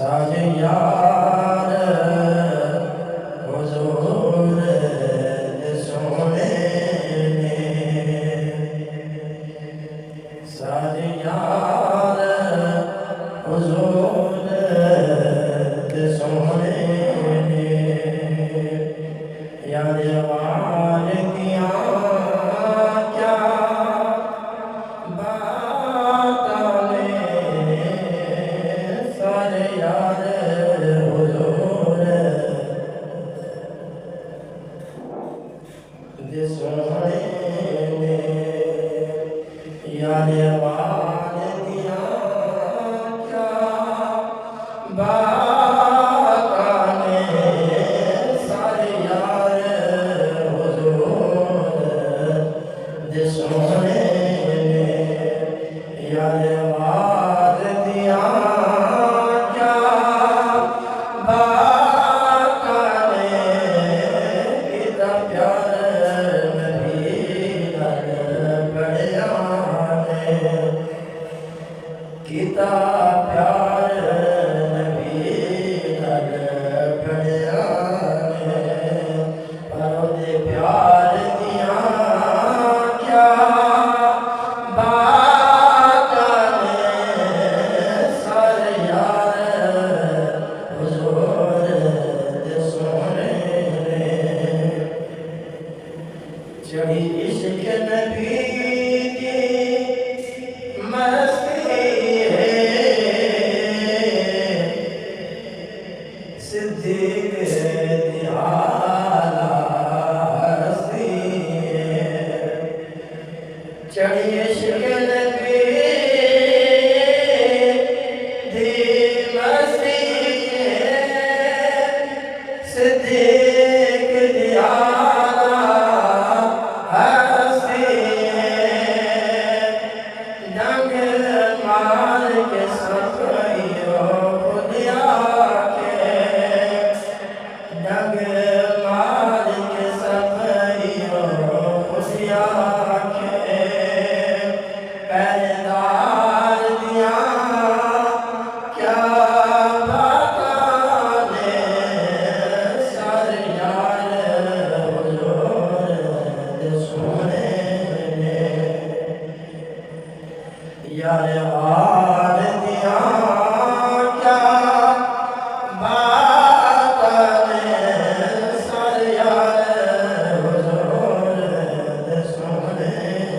साजियार हुजूर सोने ने साजियार हुजूर सोने ने याद वाल किया क्या Yeah.